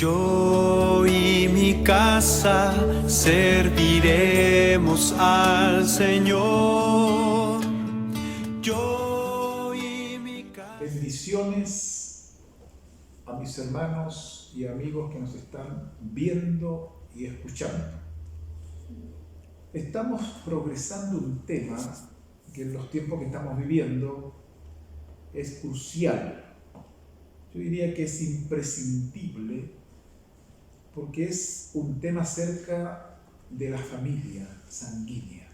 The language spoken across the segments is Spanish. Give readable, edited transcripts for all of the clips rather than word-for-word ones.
Yo y mi casa serviremos al Señor. Yo y mi casa. Bendiciones a mis hermanos y amigos que nos están viendo y escuchando. Estamos progresando un tema que en los tiempos que estamos viviendo es crucial. Yo diría que es imprescindible porque es un tema acerca de la familia sanguínea.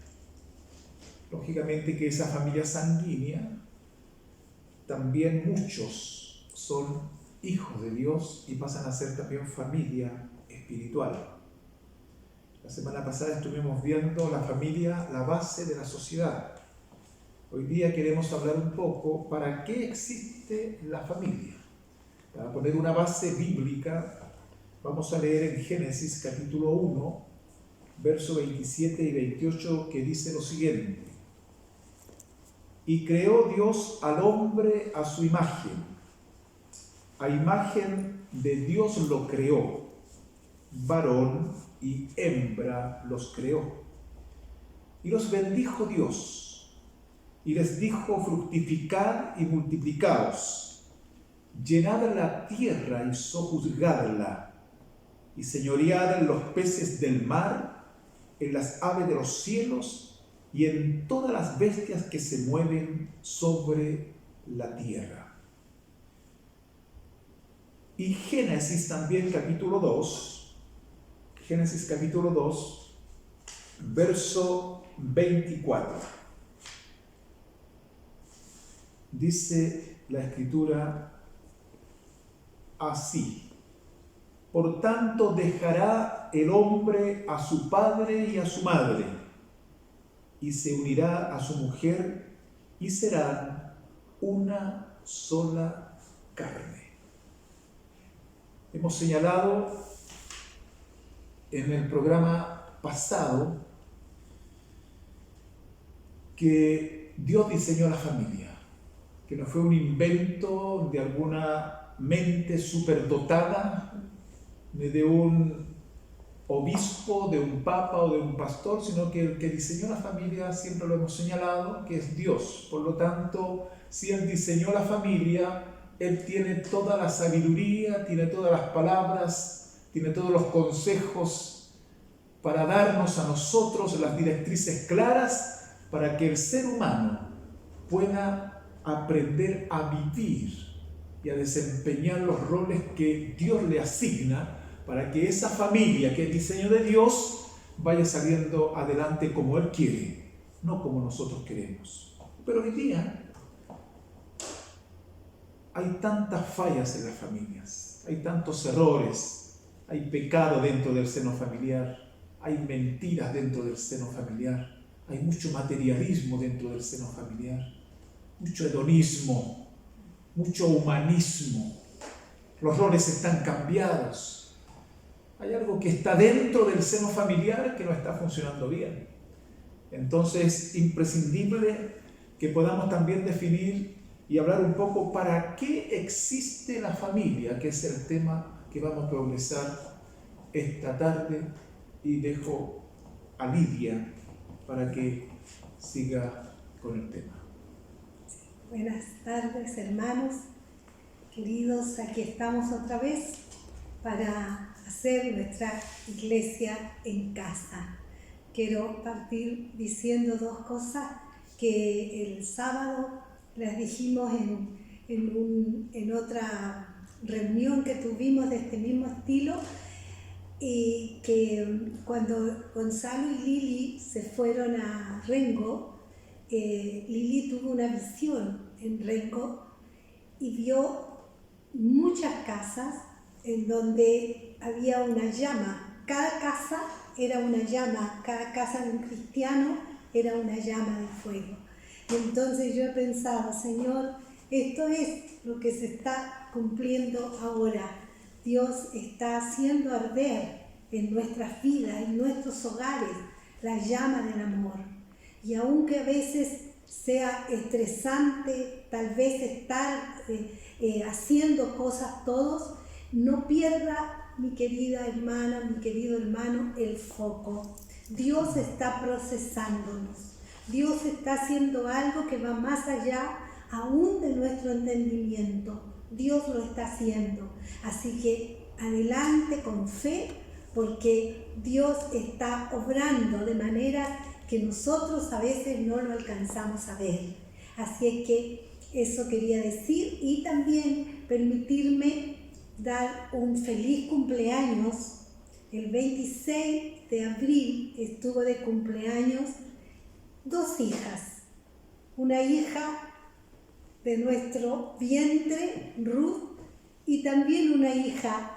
Lógicamente que esa familia sanguínea, también muchos son hijos de Dios y pasan a ser también familia espiritual. La semana pasada estuvimos viendo la familia, la base de la sociedad. Hoy día queremos hablar un poco para qué existe la familia. Para poner una base bíblica, vamos a leer en Génesis capítulo 1, versos 27 y 28, que dice lo siguiente: Y creó Dios al hombre a su imagen, a imagen de Dios lo creó, varón y hembra los creó. Y los bendijo Dios, y les dijo: fructificad y multiplicaos, llenad la tierra y sojuzgadla, y señoread en los peces del mar, en las aves de los cielos, y en todas las bestias que se mueven sobre la tierra. Y Génesis también capítulo 2, verso 24. Dice la Escritura así: Por tanto dejará el hombre a su padre y a su madre, y se unirá a su mujer, y serán una sola carne. Hemos señalado en el programa pasado que Dios diseñó la familia, que no fue un invento de alguna mente superdotada, ni de un obispo, de un papa o de un pastor, sino que el que diseñó la familia, siempre lo hemos señalado, que es Dios. Por lo tanto, si Él diseñó la familia, Él tiene toda la sabiduría, tiene todas las palabras, tiene todos los consejos para darnos a nosotros las directrices claras para que el ser humano pueda aprender a vivir y a desempeñar los roles que Dios le asigna, para que esa familia, que es diseño de Dios, vaya saliendo adelante como Él quiere, no como nosotros queremos. Pero hoy día hay tantas fallas en las familias, hay tantos errores, hay pecado dentro del seno familiar, hay mentiras dentro del seno familiar, hay mucho materialismo dentro del seno familiar, mucho hedonismo, mucho humanismo. Los roles están cambiados. Hay algo que está dentro del seno familiar que no está funcionando bien. Entonces es imprescindible que podamos también definir y hablar un poco para qué existe la familia, que es el tema que vamos a progresar esta tarde, y dejo a Lidia para que siga con el tema. Buenas tardes, hermanos queridos, aquí estamos otra vez para hacer nuestra iglesia en casa. Quiero partir diciendo dos cosas que el sábado las dijimos en otra reunión que tuvimos de este mismo estilo, y que cuando Gonzalo y Lili se fueron a Rengo, Lili tuvo una visión en Rengo y vio muchas casas en donde había una llama. Cada casa era una llama, cada casa de un cristiano era una llama de fuego. Entonces yo he pensado: Señor, esto es lo que se está cumpliendo ahora. Dios está haciendo arder en nuestras vidas, en nuestros hogares, la llama del amor. Y aunque a veces sea estresante tal vez estar haciendo cosas todos, no pierda, mi querida hermana, mi querido hermano, el foco. Dios está procesándonos. Dios está haciendo algo que va más allá aún de nuestro entendimiento. Dios lo está haciendo. Así que adelante con fe, porque Dios está obrando de manera que nosotros a veces no lo alcanzamos a ver. Así es que eso quería decir, y también permitirme dar un feliz cumpleaños. El 26 de abril estuvo de cumpleaños 2 hijas. Una hija de nuestro vientre, Ruth, y también una hija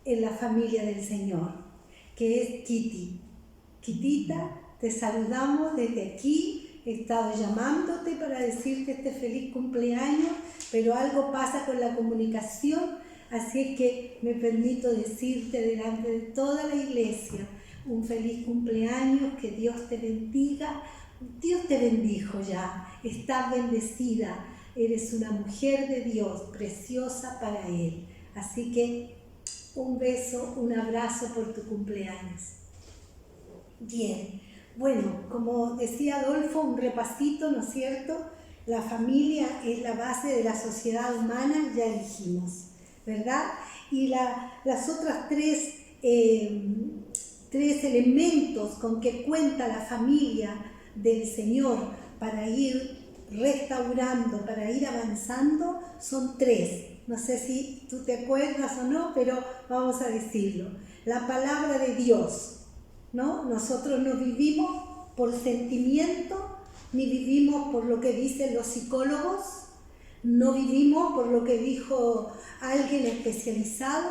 en la familia del Señor, que es Kitty. Kitita, te saludamos desde aquí. He estado llamándote para decirte este feliz cumpleaños, pero algo pasa con la comunicación, así es que me permito decirte delante de toda la iglesia un feliz cumpleaños, que Dios te bendiga. Dios te bendijo ya, estás bendecida, eres una mujer de Dios, preciosa para Él. Así que un beso, un abrazo por tu cumpleaños. Bien. Bueno, como decía Adolfo, un repasito, ¿no es cierto? La familia es la base de la sociedad humana, ya dijimos, ¿verdad? Y las otras tres elementos con que cuenta la familia del Señor para ir restaurando, para ir avanzando, son 3. No sé si tú te acuerdas o no, pero vamos a decirlo. La palabra de Dios, ¿no? Nosotros no vivimos por sentimiento, ni vivimos por lo que dicen los psicólogos, no vivimos por lo que dijo alguien especializado.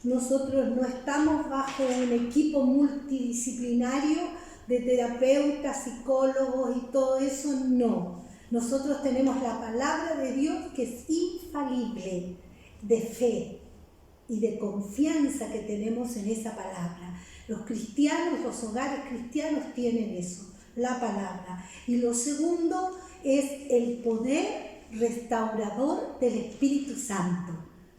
Nosotros no estamos bajo un equipo multidisciplinario de terapeutas, psicólogos y todo eso, no. Nosotros tenemos la palabra de Dios, que es infalible, de fe y de confianza que tenemos en esa palabra. Los cristianos, los hogares cristianos tienen eso, la palabra. Y lo segundo es el poder restaurador del Espíritu Santo.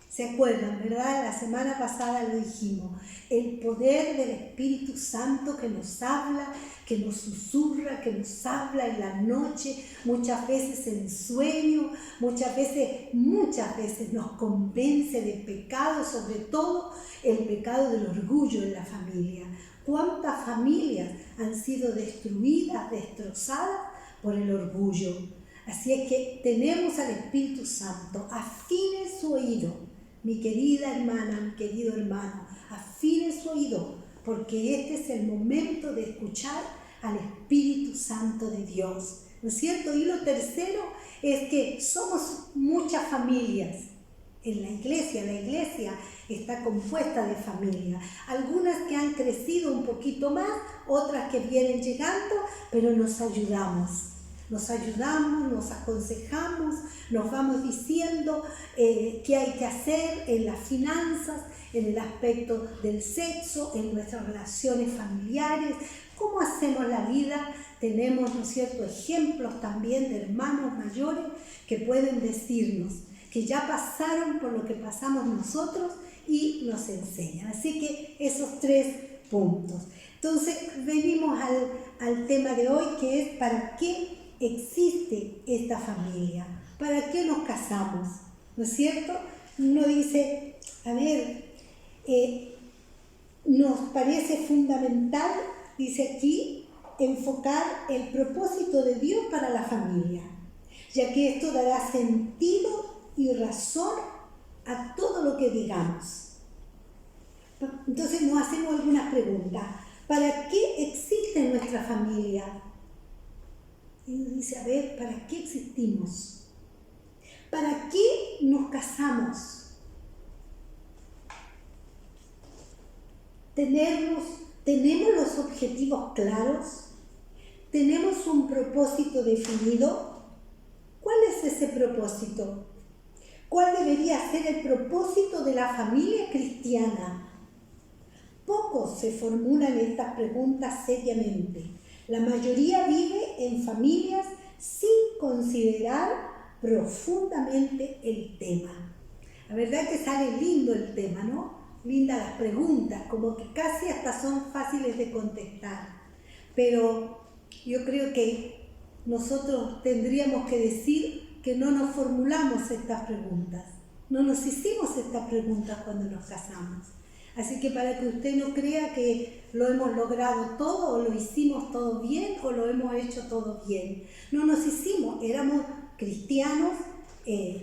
¿Se acuerdan, verdad? La semana pasada lo dijimos. El poder del Espíritu Santo que nos habla, que nos susurra, que nos habla en la noche, muchas veces en sueño, muchas veces nos convence de pecado, sobre todo el pecado del orgullo en la familia. ¿Cuántas familias han sido destruidas, destrozadas por el orgullo? Así es que tenemos al Espíritu Santo. Afine su oído, mi querida hermana, mi querido hermano, afine su oído, porque este es el momento de escuchar al Espíritu Santo de Dios, ¿no es cierto? Y lo tercero es que somos muchas familias en la iglesia está compuesta de familias, algunas que han crecido un poquito más, otras que vienen llegando, pero nos ayudamos, nos aconsejamos, nos vamos diciendo qué hay que hacer en las finanzas, en el aspecto del sexo, en nuestras relaciones familiares, cómo hacemos la vida. Tenemos, ¿no es cierto?, ejemplos también de hermanos mayores que pueden decirnos que ya pasaron por lo que pasamos nosotros y nos enseñan. Así que esos 3 puntos. Entonces venimos al tema de hoy, que es ¿para qué existe esta familia? ¿Para qué nos casamos? ¿No es cierto? Uno dice, a ver, nos parece fundamental, dice aquí, enfocar el propósito de Dios para la familia, ya que esto dará sentido y razón a todo lo que digamos. Entonces nos hacemos algunas preguntas. ¿Para qué existe nuestra familia? Y uno dice, a ver, ¿para qué existimos? ¿Para qué nos casamos? ¿Tenemos los objetivos claros? ¿Tenemos un propósito definido? ¿Cuál es ese propósito? ¿Cuál debería ser el propósito de la familia cristiana? Pocos se formulan estas preguntas seriamente. La mayoría vive en familias sin considerar profundamente el tema. La verdad que sale lindo el tema, ¿no? Lindas las preguntas, como que casi hasta son fáciles de contestar. Pero yo creo que nosotros tendríamos que decir que no nos formulamos estas preguntas. No nos hicimos estas preguntas cuando nos casamos. Así que para que usted no crea que lo hemos logrado todo, o lo hicimos todo bien, o lo hemos hecho todo bien. No nos hicimos, éramos cristianos,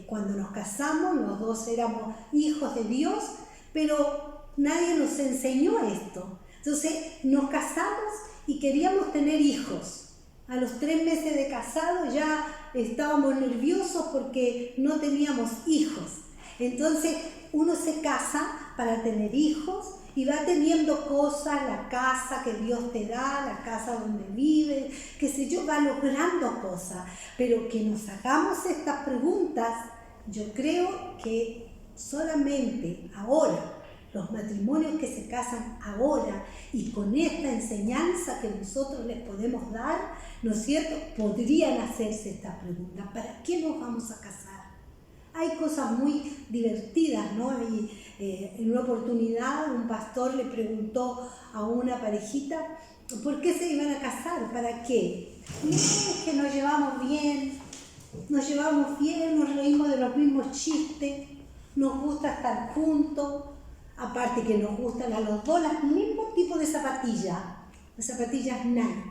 cuando nos casamos, los dos éramos hijos de Dios, pero nadie nos enseñó esto. Entonces nos casamos y queríamos tener hijos. A los 3 meses de casado ya estábamos nerviosos porque no teníamos hijos. Entonces uno se casa para tener hijos y va teniendo cosas, la casa que Dios te da, la casa donde vives, qué sé yo, va logrando cosas. Pero que nos hagamos estas preguntas, yo creo que solamente ahora, los matrimonios que se casan ahora y con esta enseñanza que nosotros les podemos dar, ¿no es cierto?, podrían hacerse estas preguntas. ¿Para qué nos vamos a casar? Hay cosas muy divertidas, ¿no? En una oportunidad un pastor le preguntó a una parejita por qué se iban a casar, ¿para qué? No, es que nos llevamos bien, nos reímos de los mismos chistes, nos gusta estar juntos, aparte que nos gustan a los dos el mismo tipo de zapatillas, las zapatillas Nike.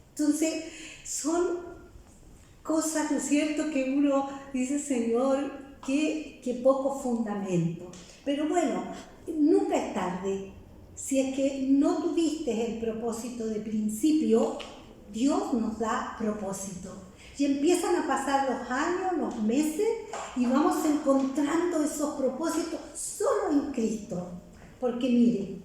Entonces son cosas, ¿no es cierto?, que uno dice, Señor, qué poco fundamento. Pero bueno, nunca es tarde. Si es que no tuviste el propósito de principio, Dios nos da propósito. Y empiezan a pasar los años, los meses, y vamos encontrando esos propósitos solo en Cristo. Porque miren,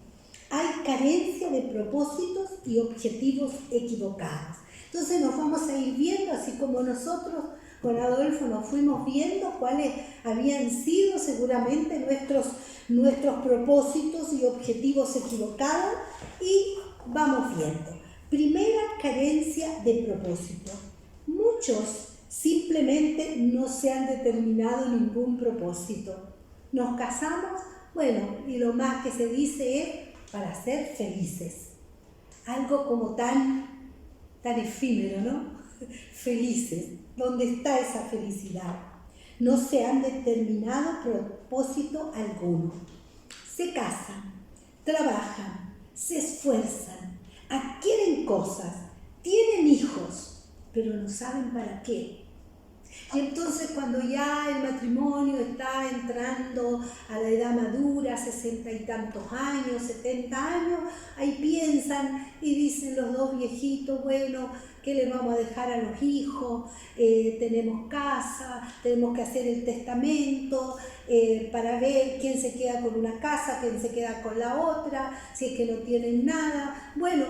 hay carencia de propósitos y objetivos equivocados. Entonces nos vamos a ir viendo, así como nosotros con Adolfo nos fuimos viendo cuáles habían sido seguramente nuestros propósitos y objetivos equivocados, y vamos viendo. Primera carencia de propósito. Muchos simplemente no se han determinado ningún propósito. Nos casamos, bueno, y lo más que se dice es para ser felices. Algo como tan efímero, ¿no? Felices. ¿Dónde está esa felicidad? No se han determinado propósito alguno. Se casan, trabajan, se esfuerzan, adquieren cosas, tienen hijos, pero no saben para qué. Y entonces cuando ya el matrimonio está entrando a la edad madura, 60 y tantos años, 70 años, ahí piensan y dicen los dos viejitos, bueno, ¿qué le vamos a dejar a los hijos? Tenemos casa, tenemos que hacer el testamento para ver quién se queda con una casa, quién se queda con la otra, si es que no tienen nada. Bueno,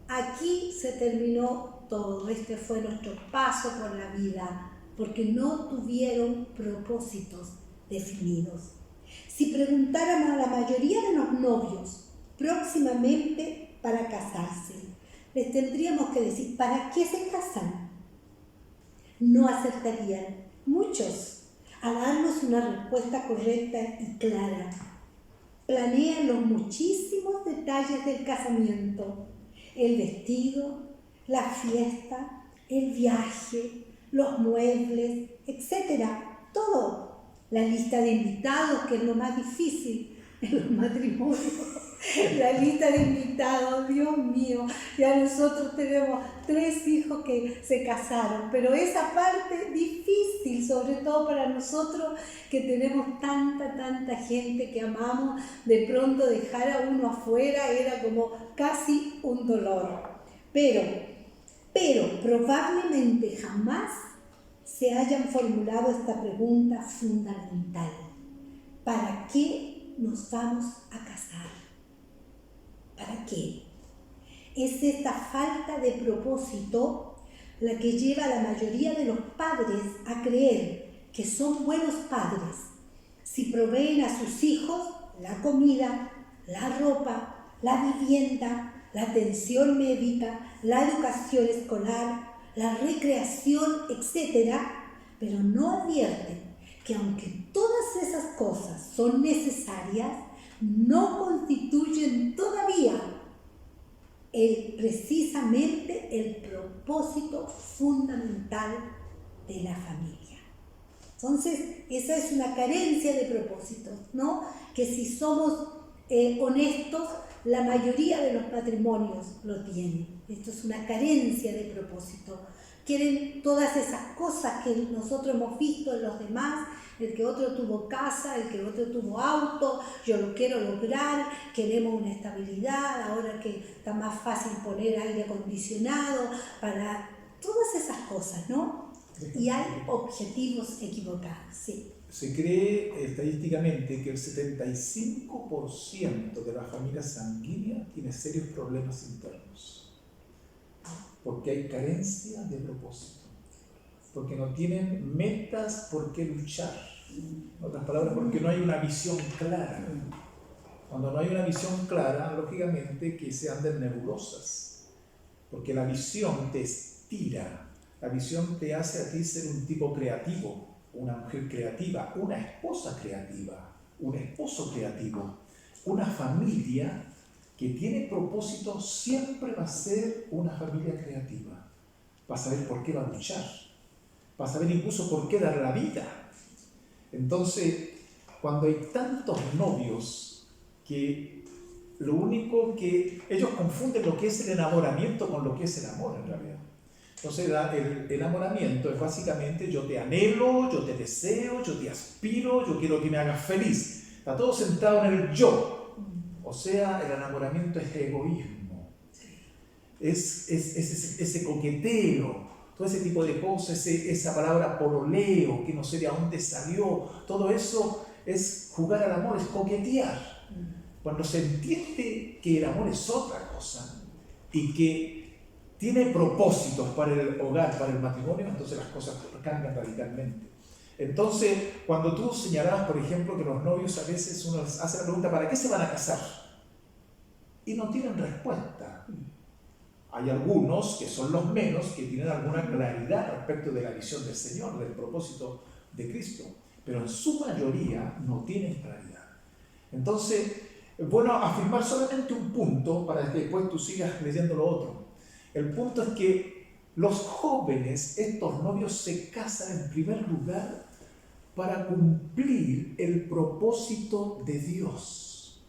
aquí se terminó todo. Este fue nuestro paso por la vida, porque no tuvieron propósitos definidos. Si preguntáramos a la mayoría de los novios próximamente para casarse, les tendríamos que decir, ¿para qué se casan? No acertarían muchos a darnos una respuesta correcta y clara. Planean los muchísimos detalles del casamiento, el vestido, la fiesta, el viaje, los muebles, etc. Todo. La lista de invitados, que es lo más difícil en los matrimonios. La lista de invitados, Dios mío. Ya nosotros tenemos 3 hijos que se casaron, pero esa parte difícil, sobre todo para nosotros que tenemos tanta gente que amamos, de pronto dejar a uno afuera era como casi un dolor. Pero probablemente jamás se hayan formulado esta pregunta fundamental. ¿Para qué nos vamos a casar? ¿Para qué? Es esta falta de propósito la que lleva a la mayoría de los padres a creer que son buenos padres si proveen a sus hijos la comida, la ropa, la vivienda, la atención médica, la educación escolar, la recreación, etc., pero no advierten que aunque todas esas cosas son necesarias, no constituyen todavía precisamente el propósito fundamental de la familia. Entonces, esa es una carencia de propósitos, ¿no? Que si somos honestos, la mayoría de los matrimonios lo tienen. Esto es una carencia de propósito. Quieren todas esas cosas que nosotros hemos visto en los demás, el que otro tuvo casa, el que otro tuvo auto, yo lo quiero lograr, queremos una estabilidad, ahora que está más fácil poner aire acondicionado, para todas esas cosas, ¿no? Y hay objetivos equivocados, sí. Se cree estadísticamente que el 75% de las familias sanguíneas tiene serios problemas internos, porque hay carencia de propósito, porque no tienen metas por qué luchar. En otras palabras, porque no hay una visión clara. Cuando no hay una visión clara, lógicamente que se anden nebulosas, porque la visión te estira, la visión te hace a ti ser un tipo creativo, una mujer creativa, una esposa creativa, un esposo creativo. Una familia que tiene propósito siempre va a ser una familia creativa. Va a saber por qué va a luchar, va a saber incluso por qué dar la vida. Entonces, cuando hay tantos novios que lo único que ellos confunden lo que es el enamoramiento con lo que es el amor en realidad. Entonces el enamoramiento es básicamente yo te anhelo, yo te deseo, yo te aspiro, yo quiero que me hagas feliz. Está todo centrado en el yo. O sea, el enamoramiento es egoísmo. Es ese coqueteo, todo ese tipo de cosas, esa palabra pololeo, que no sé de dónde salió. Todo eso es jugar al amor, es coquetear. Cuando se entiende que el amor es otra cosa y que tiene propósitos para el hogar, para el matrimonio, entonces las cosas cambian radicalmente. Entonces, cuando tú señalabas, por ejemplo, que los novios a veces uno les hace la pregunta, ¿para qué se van a casar? Y no tienen respuesta. Hay algunos, que son los menos, que tienen alguna claridad respecto de la visión del Señor, del propósito de Cristo, pero en su mayoría no tienen claridad. Entonces, bueno, afirmar solamente un punto para que después tú sigas leyendo lo otro. El punto es que los jóvenes, estos novios, se casan en primer lugar para cumplir el propósito de Dios.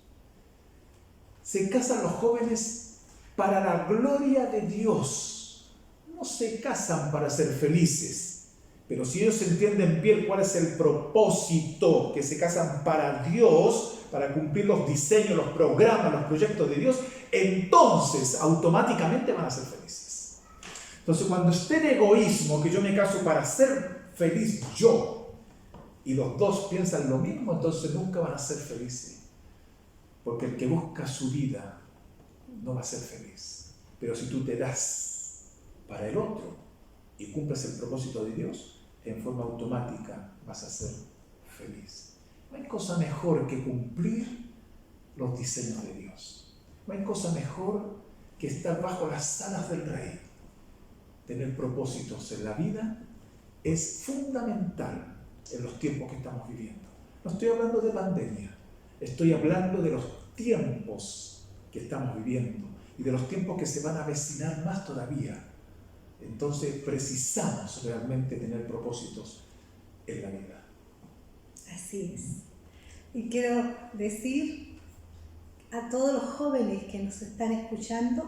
Se casan los jóvenes para la gloria de Dios. No se casan para ser felices, pero si ellos entienden bien cuál es el propósito, que se casan para Dios, para cumplir los diseños, los programas, los proyectos de Dios, entonces automáticamente van a ser felices. Entonces, cuando esté el egoísmo, que yo me caso para ser feliz yo, y los dos piensan lo mismo, entonces nunca van a ser felices. Porque el que busca su vida no va a ser feliz. Pero si tú te das para el otro y cumples el propósito de Dios, en forma automática vas a ser feliz. No hay cosa mejor que cumplir los diseños de Dios. No hay cosa mejor que estar bajo las alas del Rey. Tener propósitos en la vida es fundamental en los tiempos que estamos viviendo. No estoy hablando de pandemia, estoy hablando de los tiempos que estamos viviendo y de los tiempos que se van a avecinar más todavía. Entonces precisamos realmente tener propósitos en la vida. Así es. Y quiero decir a todos los jóvenes que nos están escuchando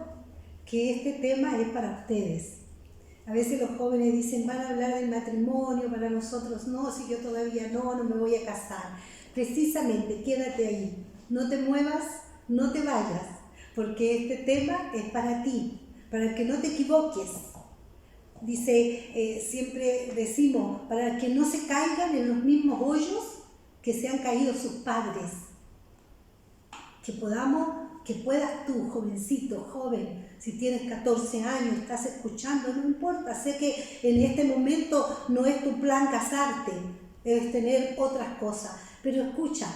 que este tema es para ustedes. A veces los jóvenes dicen, van a hablar del matrimonio, para nosotros no, si yo todavía no me voy a casar. Precisamente, quédate ahí, no te muevas, no te vayas, porque este tema es para ti, para que no te equivoques. Dice, siempre decimos, para que no se caigan en los mismos hoyos que se han caído sus padres. Que puedas tú, jovencito, joven, si tienes 14 años, estás escuchando, no importa, sé que en este momento no es tu plan casarte, debes tener otras cosas, pero escucha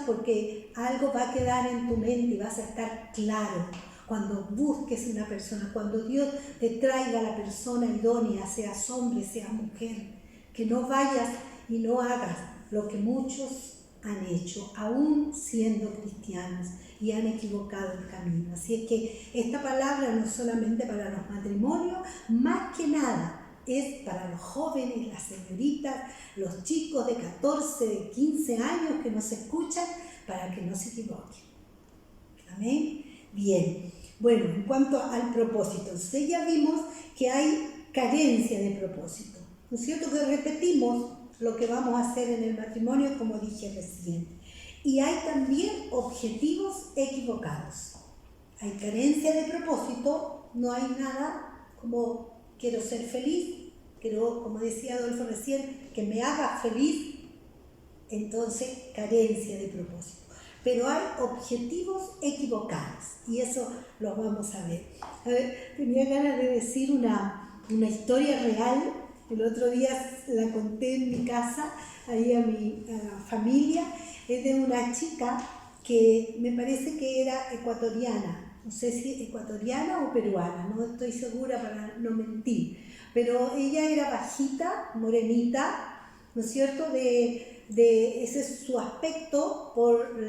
porque algo va a quedar en tu mente y vas a estar claro. Cuando busques una persona, cuando Dios te traiga a la persona idónea, seas hombre, seas mujer, que no vayas y no hagas lo que muchos han hecho, aún siendo cristianos, y han equivocado el camino. Así es que esta palabra no es solamente para los matrimonios, más que nada es para los jóvenes, las señoritas, los chicos de 14, de 15 años que nos escuchan, para que no se equivoquen. Amén. Bien. Bueno, en cuanto al propósito, entonces ya vimos que hay carencia de propósito. ¿No es cierto? Que repetimos lo que vamos a hacer en el matrimonio, como dije recién. Y hay también objetivos equivocados. Hay carencia de propósito, no hay nada como quiero ser feliz, quiero, como decía Adolfo recién, que me haga feliz, entonces carencia de propósito. Pero hay objetivos equivocados y eso lo vamos a ver. A ver, tenía ganas de decir una historia real. El otro día la conté en mi casa, ahí a mi familia. Es de una chica que me parece que era ecuatoriana. No sé si ecuatoriana o peruana, no estoy segura para no mentir. Pero ella era bajita, morenita, ¿no es cierto? Ese es su aspecto por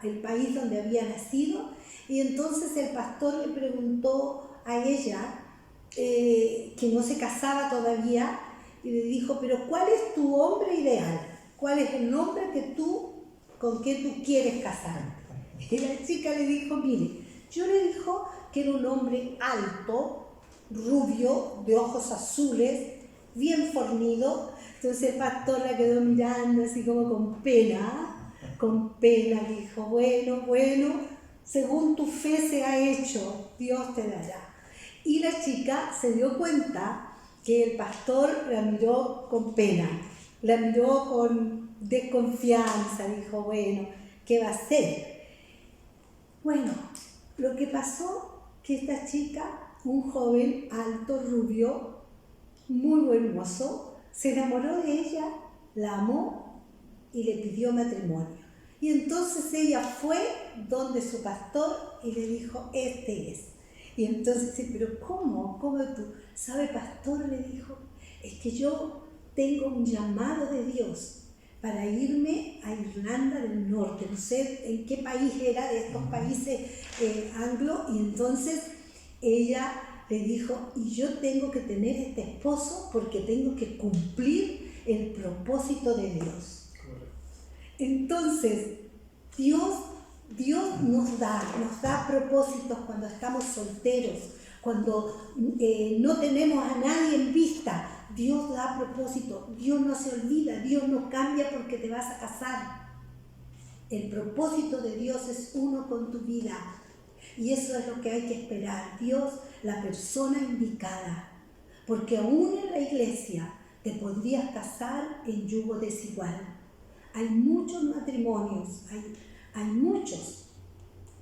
el país donde había nacido. Y entonces el pastor le preguntó a ella, que no se casaba todavía, y le dijo, pero ¿cuál es tu hombre ideal? ¿Cuál es el hombre con que tú quieres casarte? Y la chica le dijo, mire, yo le dijo que era un hombre alto, rubio, de ojos azules, bien fornido. Entonces el pastor la quedó mirando así como con pena, dijo, bueno, según tu fe se ha hecho, Dios te dará. Y la chica se dio cuenta que el pastor la miró con pena, la miró con desconfianza, dijo, bueno, ¿qué va a hacer? Bueno, lo que pasó que esta chica, un joven alto, rubio, muy buen mozo, se enamoró de ella, la amó y le pidió matrimonio. Y entonces ella fue donde su pastor y le dijo, este es. Y entonces dice, pero ¿cómo? ¿Cómo tú? ¿Sabe, pastor? Le dijo, es que yo tengo un llamado de Dios para irme a Irlanda del Norte, no sé en qué país era, de estos países anglo, y entonces ella le dijo, y yo tengo que tener este esposo porque tengo que cumplir el propósito de Dios. Entonces, Dios nos da propósitos cuando estamos solteros, cuando no tenemos a nadie en vista. Dios da propósito, Dios no se olvida, Dios no cambia porque te vas a casar. El propósito de Dios es uno con tu vida y eso es lo que hay que esperar. Dios, la persona indicada, porque aún en la iglesia te podrías casar en yugo desigual. Hay muchos matrimonios, hay muchos.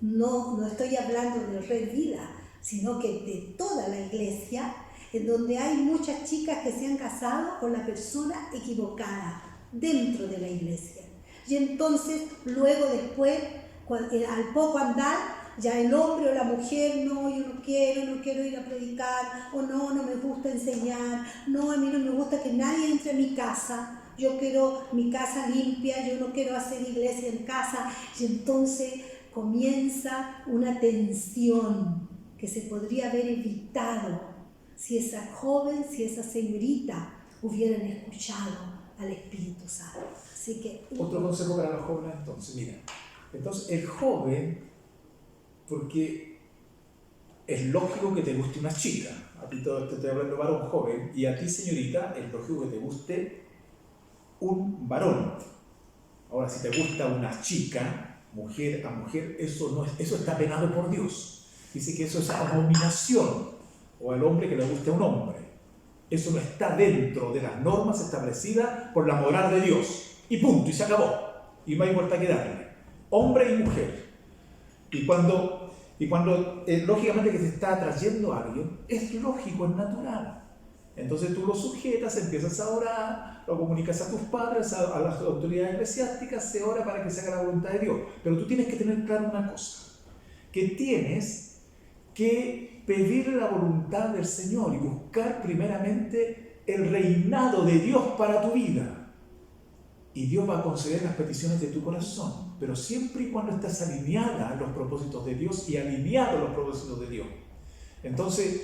No estoy hablando de Red Vida, sino que de toda la iglesia, en donde hay muchas chicas que se han casado con la persona equivocada dentro de la iglesia. Y entonces, luego después, al poco andar, ya el hombre o la mujer, no, yo no quiero ir a predicar, o no me gusta enseñar, no, a mí no me gusta que nadie entre a mi casa, yo quiero mi casa limpia, yo no quiero hacer iglesia en casa. Y entonces comienza una tensión que se podría haber evitado si esa joven, si esa señorita hubieran escuchado al Espíritu Santo. Así que otro consejo para los jóvenes entonces, mira, entonces el joven, porque es lógico que te guste una chica, a ti te estoy hablando de varón joven, y a ti señorita es lógico que te guste un varón. Ahora, si te gusta una chica, mujer a mujer, eso está penado por Dios. Dice que eso es abominación, o al hombre que le guste a un hombre. Eso no está dentro de las normas establecidas por la moral de Dios. Y punto, y se acabó. Y no hay vuelta que darle. Hombre y mujer. Y cuando lógicamente que te está atrayendo a alguien, es lógico, es natural. Entonces tú lo sujetas, empiezas a orar, lo comunicas a tus padres, a las autoridades eclesiásticas, se ora para que se haga la voluntad de Dios. Pero tú tienes que tener claro una cosa, que tienes que pedir la voluntad del Señor y buscar primeramente el reinado de Dios para tu vida. Y Dios va a conceder las peticiones de tu corazón, pero siempre y cuando estás alineada a los propósitos de Dios y alineado a los propósitos de Dios. Entonces,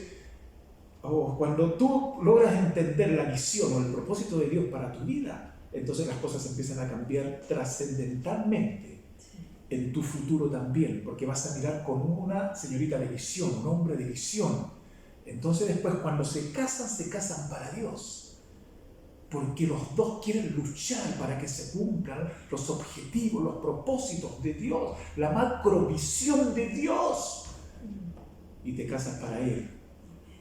cuando tú logras entender la misión o el propósito de Dios para tu vida, entonces las cosas empiezan a cambiar trascendentalmente en tu futuro también, porque vas a mirar con una señorita de visión, un hombre de visión. Entonces después cuando se casan para Dios. Porque los dos quieren luchar para que se cumplan los objetivos, los propósitos de Dios, la macrovisión de Dios. Y te casas para Él,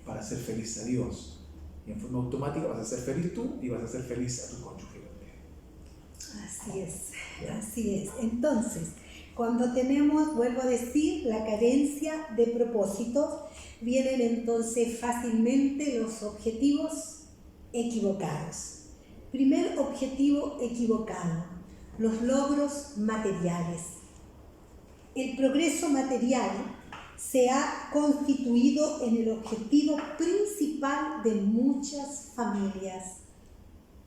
para hacer feliz a Dios. Y en forma automática vas a ser feliz tú y vas a ser feliz a tu cónyuge también. Así es. Entonces, cuando tenemos, vuelvo a decir, la carencia de propósitos, vienen entonces fácilmente los objetivos equivocados. Primer objetivo equivocado, los logros materiales. El progreso material se ha constituido en el objetivo principal de muchas familias.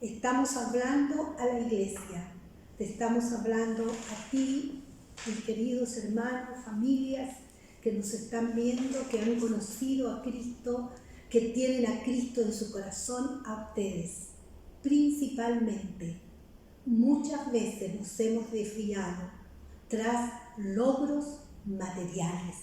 Estamos hablando a la iglesia, te estamos hablando a ti, mis queridos hermanos, familias que nos están viendo, que han conocido a Cristo, que tienen a Cristo en su corazón, a ustedes. Principalmente, muchas veces nos hemos desviado tras logros materiales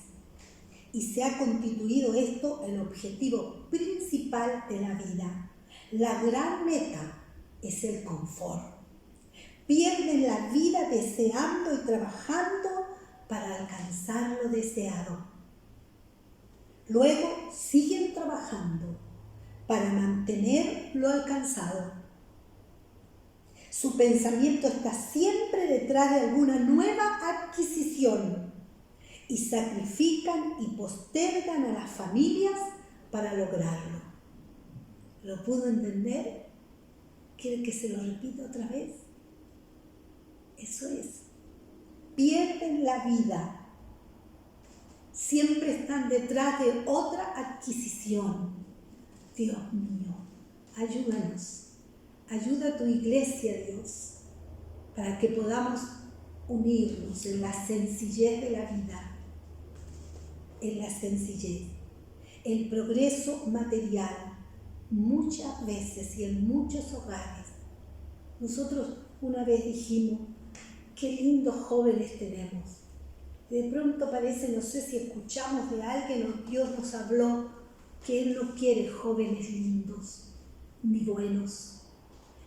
y se ha constituido esto el objetivo principal de la vida. La gran meta es el confort. Pierden la vida deseando y trabajando para alcanzar lo deseado. Luego siguen trabajando para mantener lo alcanzado. Su pensamiento está siempre detrás de alguna nueva adquisición y sacrifican y postergan a las familias para lograrlo. ¿Lo pudo entender? ¿Quiere que se lo repita otra vez? Eso es. Pierden la vida. Siempre están detrás de otra adquisición. Dios mío, ayúdanos. Ayuda a tu iglesia, Dios, para que podamos unirnos en la sencillez de la vida, en la sencillez. El progreso material, muchas veces y en muchos hogares. Nosotros una vez dijimos, qué lindos jóvenes tenemos. De pronto parece, no sé si escuchamos de alguien o Dios nos habló, que Él no quiere jóvenes lindos ni buenos.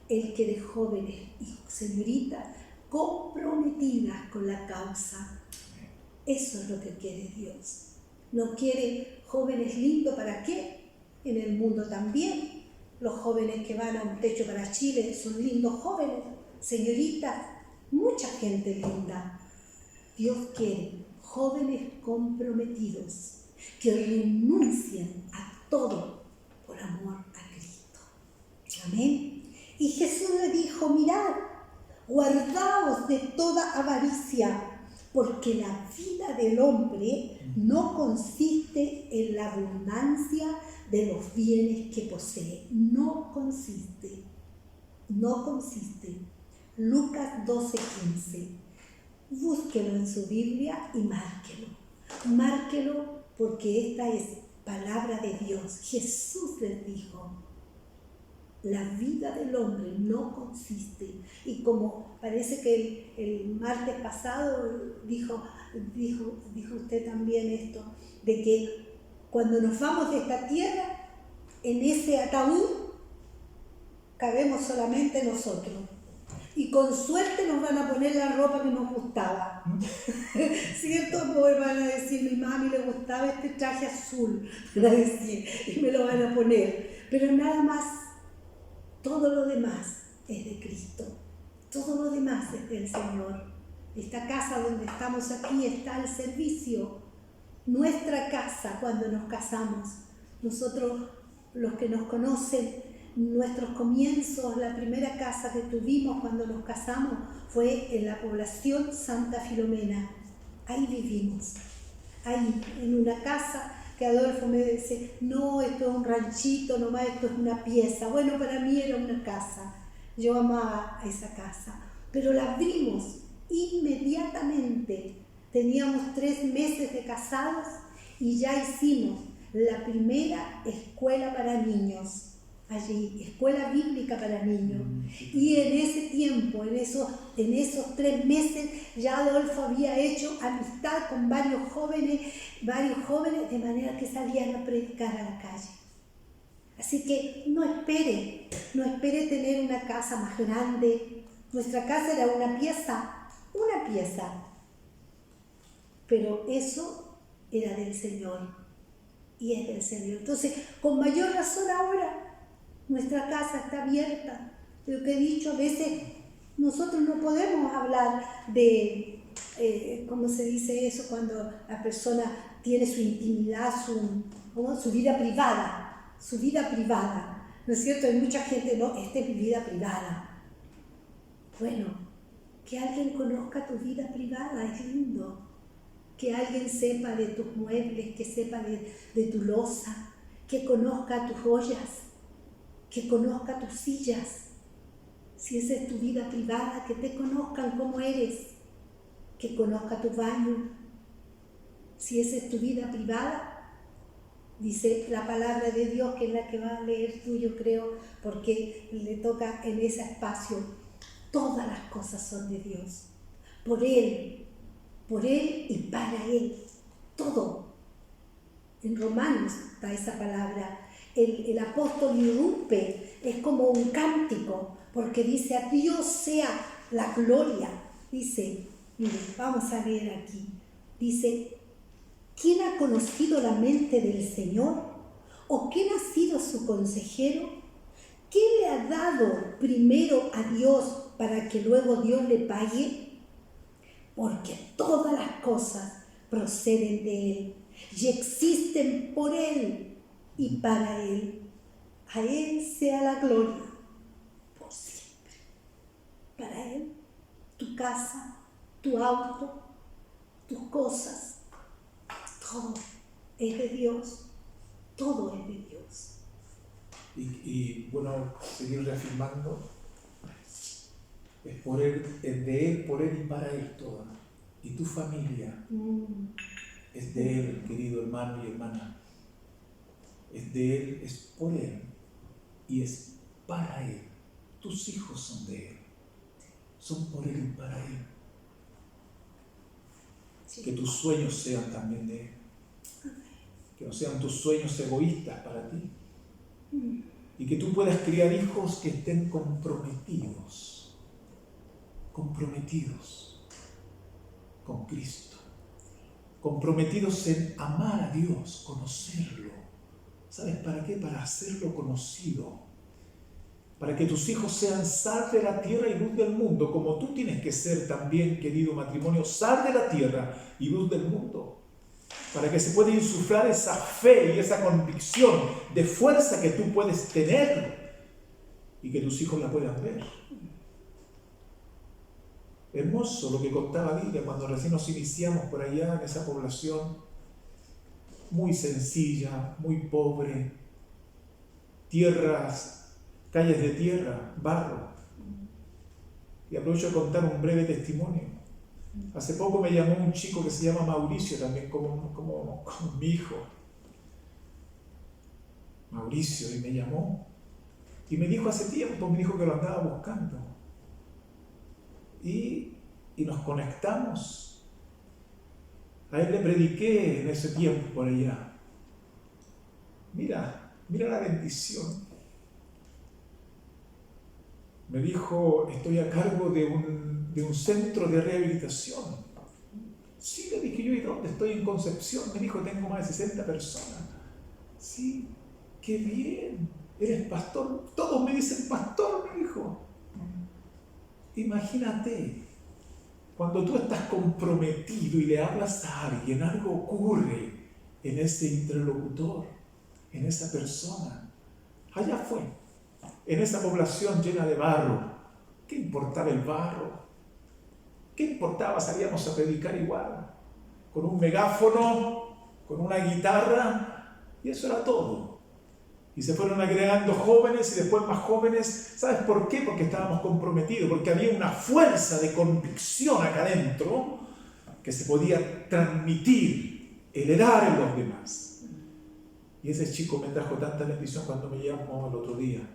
Él quiere jóvenes y señoritas comprometidas con la causa. Eso es lo que quiere Dios. No quiere jóvenes lindos, ¿para qué? En el mundo también. Los jóvenes que van a un techo para Chile son lindos jóvenes, señoritas, mucha gente linda. Dios quiere jóvenes comprometidos que renuncien a todo por amor a Cristo. Amén. Y Jesús le dijo, mirad, guardaos de toda avaricia, porque la vida del hombre no consiste en la abundancia de los bienes que posee. No consiste. Lucas 12:15. Búsquelo en su Biblia y márquelo. Márquelo porque esta es palabra de Dios. Jesús les dijo, la vida del hombre no consiste. Y como parece que el martes pasado dijo usted también esto, de que cuando nos vamos de esta tierra, en ese ataúd cabemos solamente nosotros. Y con suerte nos van a poner la ropa que nos gustaba. ¿Cierto? Pues van a decir, mi mami le gustaba este traje azul, van a decir, y me lo van a poner. Pero nada más, todo lo demás es de Cristo. Todo lo demás es del Señor. Esta casa donde estamos aquí está al servicio. Nuestra casa cuando nos casamos. Nosotros, los que nos conocen, nuestros comienzos, la primera casa que tuvimos cuando nos casamos fue en la población Santa Filomena. Ahí vivimos, ahí, en una casa que Adolfo me dice, no, esto es un ranchito, nomás esto es una pieza. Bueno, para mí era una casa. Yo amaba a esa casa, pero la abrimos inmediatamente. Teníamos 3 meses de casados y ya hicimos la primera escuela para niños allí, escuela bíblica para niños. Y en ese tiempo, en esos 3 meses, ya Adolfo había hecho amistad con varios jóvenes, de manera que salían a predicar a la calle. Así que no espere tener una casa más grande. Nuestra casa era una pieza, pero eso era del Señor y es del Señor. Entonces, con mayor razón ahora, nuestra casa está abierta. Lo que he dicho, a veces nosotros no podemos hablar de, ¿cómo se dice eso? Cuando la persona tiene su intimidad, su vida privada, ¿no es cierto? Hay mucha gente, no, esta es mi vida privada. Bueno, que alguien conozca tu vida privada es lindo. Que alguien sepa de tus muebles, que sepa de tu loza, que conozca tus ollas, que conozca tus sillas. Si esa es tu vida privada, que te conozcan cómo eres, que conozca tu baño. Si esa es tu vida privada, dice la palabra de Dios, que es la que va a leer tú, yo creo, porque le toca en ese espacio. Todas las cosas son de Dios, por Él y para Él, todo. En Romanos está esa palabra. El apóstol irrumpe, es como un cántico, porque dice: a Dios sea la gloria. Dice, miren, vamos a leer aquí. Dice: ¿quién ha conocido la mente del Señor? ¿O quién ha sido su consejero? ¿Quién le ha dado primero a Dios para que luego Dios le pague? Porque todas las cosas proceden de Él y existen por Él y para Él. A Él sea la gloria por siempre. Para Él, tu casa, tu auto, tus cosas, todo es de Dios. Todo es de Dios. Y bueno, seguir reafirmando, es por Él, es de Él, por Él y para Él toda. Y tu familia es de Él, querido hermano y hermana. Es de Él, es por Él y es para Él. Tus hijos son de Él, son por Él y para Él. Sí. Que tus sueños sean también de Él. Que no sean tus sueños egoístas para ti. Y que tú puedas criar hijos que estén comprometidos con Cristo, comprometidos en amar a Dios, conocerlo. ¿Sabes para qué? Para hacerlo conocido, para que tus hijos sean sal de la tierra y luz del mundo, como tú tienes que ser también, querido matrimonio, sal de la tierra y luz del mundo, para que se pueda insuflar esa fe y esa convicción de fuerza que tú puedes tener y que tus hijos la puedan ver. Hermoso lo que contaba Lidia cuando recién nos iniciamos por allá en esa población, muy sencilla, muy pobre, tierras, calles de tierra, barro. Y aprovecho de contar un breve testimonio. Hace poco me llamó un chico que se llama Mauricio, también como mi hijo. Mauricio, y me llamó. Y me dijo hace tiempo, me dijo que lo andaba buscando. Y nos conectamos. A él le prediqué en ese tiempo por allá. Mira la bendición. Me dijo, estoy a cargo de un centro de rehabilitación. Sí, le dije yo, ¿y dónde estoy? En Concepción. Me dijo, tengo más de 60 personas. Sí, qué bien. Eres pastor. Todos me dicen pastor, me dijo. Imagínate, cuando tú estás comprometido y le hablas a alguien, algo ocurre en ese interlocutor, en esa persona. Allá fue, en esa población llena de barro. ¿Qué importaba el barro? ¿Qué importaba? Salíamos a predicar igual, con un megáfono, con una guitarra, y eso era todo. Y se fueron agregando jóvenes y después más jóvenes. ¿Sabes por qué? Porque estábamos comprometidos, porque había una fuerza de convicción acá adentro que se podía transmitir, heredar en los demás. Y ese chico me trajo tanta bendición cuando me llamó el otro día.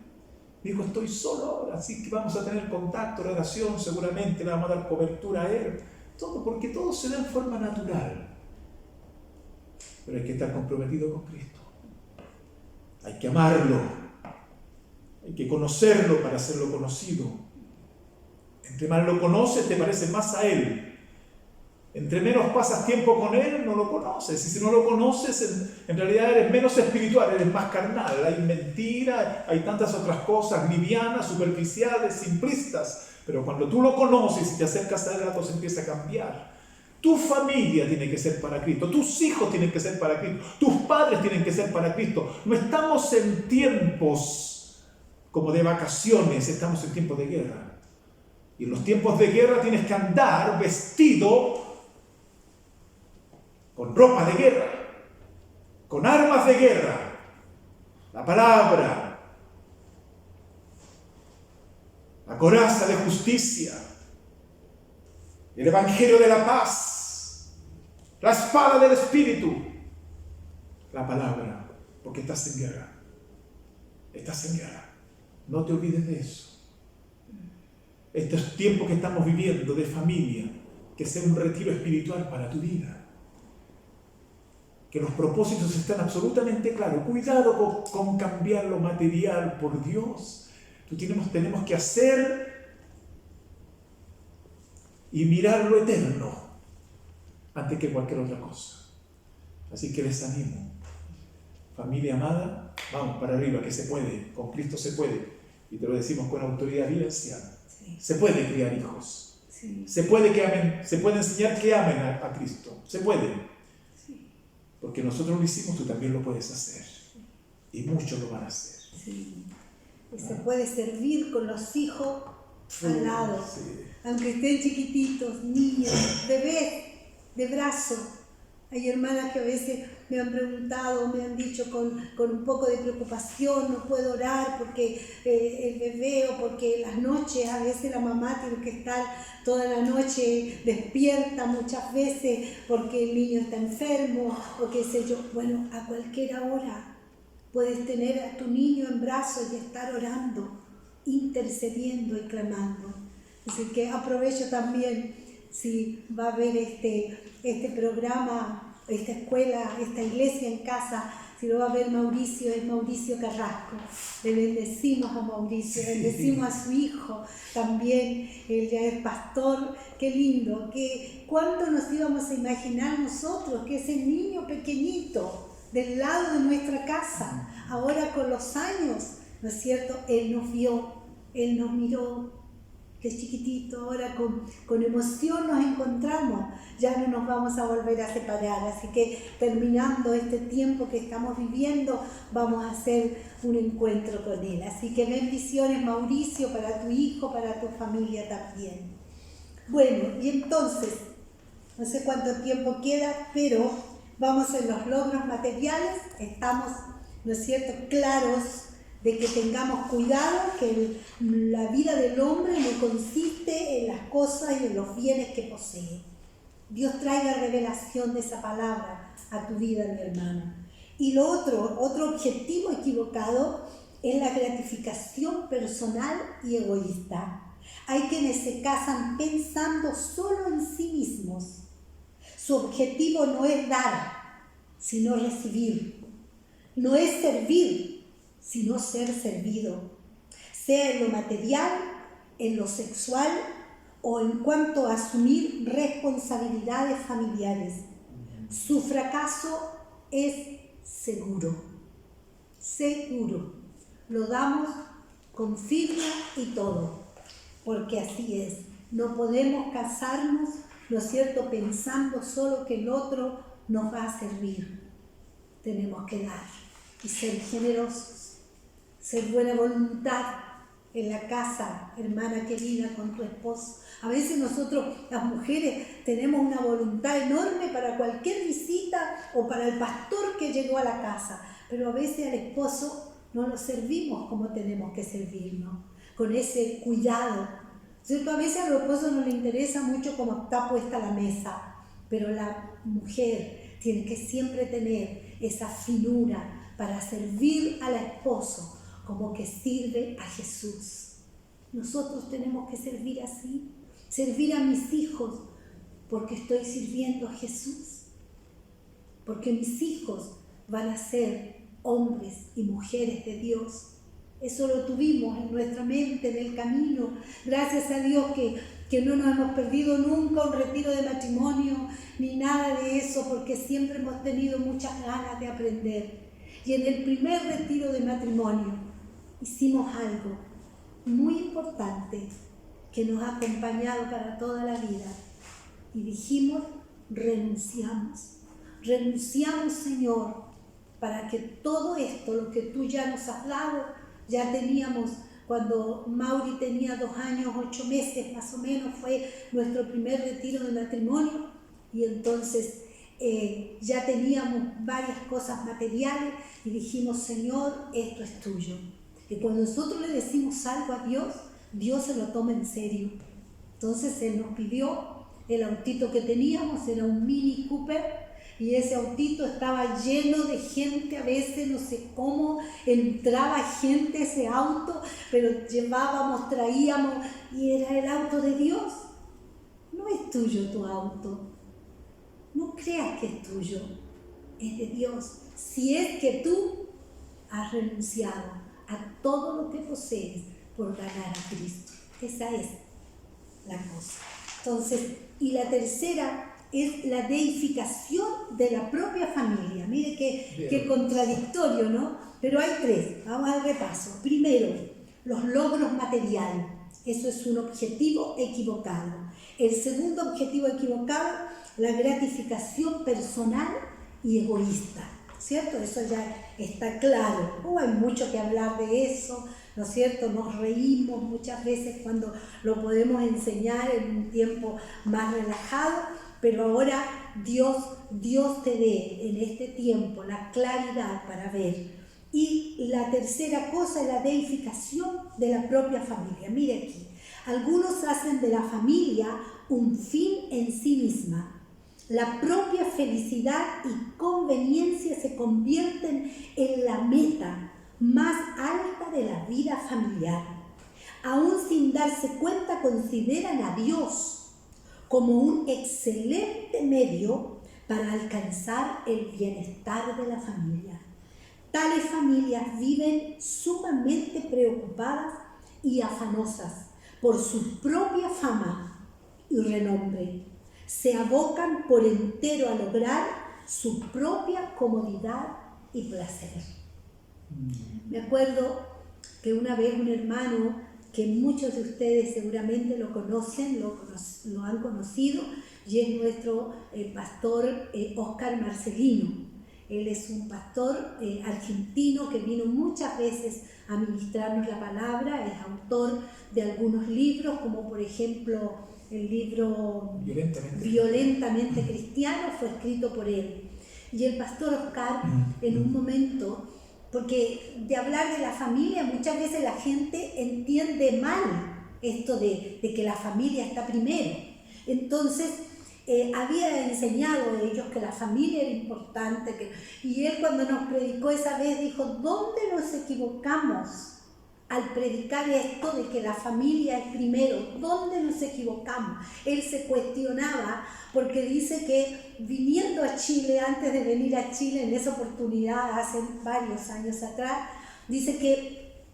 Dijo, estoy solo ahora, así que vamos a tener contacto, relación, seguramente le vamos a dar cobertura a él. Todo, porque todo se da en forma natural. Pero hay que estar comprometido con Cristo. Hay que amarlo. Hay que conocerlo para hacerlo conocido. Entre más lo conoces, te pareces más a Él. Entre menos pasas tiempo con Él, no lo conoces. Y si no lo conoces, en realidad eres menos espiritual, eres más carnal. Hay mentira, hay tantas otras cosas livianas, superficiales, simplistas. Pero cuando tú lo conoces y te acercas a Él, la cosa empieza a cambiar. Tu familia tiene que ser para Cristo, tus hijos tienen que ser para Cristo, tus padres tienen que ser para Cristo. No estamos en tiempos como de vacaciones, estamos en tiempos de guerra. Y en los tiempos de guerra tienes que andar vestido con ropa de guerra, con armas de guerra, la palabra, la coraza de justicia, el evangelio de la paz, la espada del Espíritu, la palabra, porque estás en guerra. Estás en guerra. No te olvides de eso. Estos tiempos que estamos viviendo de familia, que sea un retiro espiritual para tu vida. Que los propósitos están absolutamente claros. Cuidado con cambiar lo material por Dios. Tenemos que hacer y mirar lo eterno antes que cualquier otra cosa. Así que les animo. Familia amada, vamos para arriba, que se puede. Con Cristo se puede. Y te lo decimos con autoridad vivencial. Sí. Se puede criar hijos. Sí. Se puede que amen, se puede enseñar que amen a Cristo. Se puede. Sí. Porque nosotros lo hicimos, tú también lo puedes hacer. Sí. Y muchos lo van a hacer. Sí. Y se puede servir con los hijos al lado. Sí. Aunque estén chiquititos, niños, bebés, de brazo. Hay hermanas que a veces me han preguntado, me han dicho con un poco de preocupación, no puedo orar porque el bebé o porque las noches, a veces la mamá tiene que estar toda la noche despierta muchas veces porque el niño está enfermo o qué sé yo. Bueno, a cualquier hora puedes tener a tu niño en brazos y estar orando, intercediendo y clamando. Así que aprovecho también, si va a haber este programa, esta escuela, esta iglesia en casa, si lo va a ver Mauricio, es Mauricio Carrasco. Le bendecimos a Mauricio, sí. Bendecimos a su hijo también, él ya es pastor. Qué lindo, cuánto nos íbamos a imaginar nosotros que ese niño pequeñito del lado de nuestra casa, ahora con los años, ¿no es cierto? Él nos vio, él nos miró. Que es chiquitito, ahora con emoción nos encontramos, ya no nos vamos a volver a separar, así que terminando este tiempo que estamos viviendo, vamos a hacer un encuentro con él. Así que bendiciones, Mauricio, para tu hijo, para tu familia también. Bueno, y entonces, no sé cuánto tiempo queda, pero vamos en los logros materiales, estamos, ¿no es cierto?, claros de que tengamos cuidado, que la vida del hombre no consiste en las cosas y en los bienes que posee. Dios traiga revelación de esa palabra a tu vida, mi hermano. Y lo otro objetivo equivocado es la gratificación personal y egoísta. Hay quienes se casan pensando solo en sí mismos. Su objetivo no es dar, sino recibir. No es servir, sino ser servido, sea en lo material, en lo sexual o en cuanto a asumir responsabilidades familiares. Su fracaso es seguro, seguro. Lo damos con firma y todo, porque así es. No podemos casarnos, ¿no es cierto?, pensando solo que el otro nos va a servir. Tenemos que dar y ser generosos. Ser buena voluntad en la casa, hermana querida, con tu esposo. A veces nosotros, las mujeres, tenemos una voluntad enorme para cualquier visita o para el pastor que llegó a la casa, pero a veces al esposo no lo servimos como tenemos que servirnos, con ese cuidado. ¿Cierto? A veces a los esposos no les interesa mucho cómo está puesta la mesa, pero la mujer tiene que siempre tener esa finura para servir al esposo como que sirve a Jesús. Nosotros tenemos que servir así, servir a mis hijos porque estoy sirviendo a Jesús, porque mis hijos van a ser hombres y mujeres de Dios. Eso lo tuvimos en nuestra mente, en el camino. Gracias a Dios que no nos hemos perdido nunca un retiro de matrimonio, ni nada de eso, porque siempre hemos tenido muchas ganas de aprender. Y en el primer retiro de matrimonio hicimos algo muy importante que nos ha acompañado para toda la vida. Y dijimos, renunciamos, Señor, para que todo esto, lo que tú ya nos has dado, ya teníamos, cuando Mauri tenía 2 años, 8 meses más o menos, fue nuestro primer retiro de matrimonio, y entonces ya teníamos varias cosas materiales y dijimos, Señor, esto es tuyo. Y cuando nosotros le decimos algo a Dios, Dios se lo toma en serio. Entonces Él nos pidió el autito que teníamos, era un Mini Cooper, y ese autito estaba lleno de gente, a veces no sé cómo entraba gente ese auto, pero llevábamos, traíamos, y era el auto de Dios. No es tuyo tu auto, no creas que es tuyo, es de Dios. Si es que tú has renunciado a todo lo que posees por ganar a Cristo, esa es la cosa. Entonces, y la tercera es la deificación de la propia familia. Mire qué contradictorio, ¿no? Pero hay 3, vamos al repaso. Primero, los logros materiales. Eso es un objetivo equivocado. El segundo objetivo equivocado, la gratificación personal y egoísta, ¿cierto? Eso ya está claro. Hay mucho que hablar de eso, ¿no es cierto? Nos reímos muchas veces cuando lo podemos enseñar en un tiempo más relajado, pero ahora Dios te dé en este tiempo la claridad para ver. Y la tercera cosa es la deificación de la propia familia. Mire aquí, algunos hacen de la familia un fin en sí misma. La propia felicidad y conveniencia se convierten en la meta más alta de la vida familiar. Aún sin darse cuenta, consideran a Dios como un excelente medio para alcanzar el bienestar de la familia. Tales familias viven sumamente preocupadas y afanosas por su propia fama y renombre. Se abocan por entero a lograr su propia comodidad y placer. Me acuerdo que una vez un hermano, que muchos de ustedes seguramente lo conocen, lo han conocido, y es nuestro pastor Oscar Marcelino. Él es un pastor argentino que vino muchas veces a ministrarnos la palabra, es autor de algunos libros, como por ejemplo el libro Violentamente Cristiano, fue escrito por él. Y el pastor Oscar, en un momento, porque de hablar de la familia muchas veces la gente entiende mal esto de que la familia está primero. Entonces había enseñado a ellos que la familia era importante, y él cuando nos predicó esa vez dijo, ¿dónde nos equivocamos al predicar esto de que la familia es primero? ¿Dónde nos equivocamos? Él se cuestionaba porque dice que viniendo a Chile, antes de venir a Chile en esa oportunidad hace varios años atrás, dice que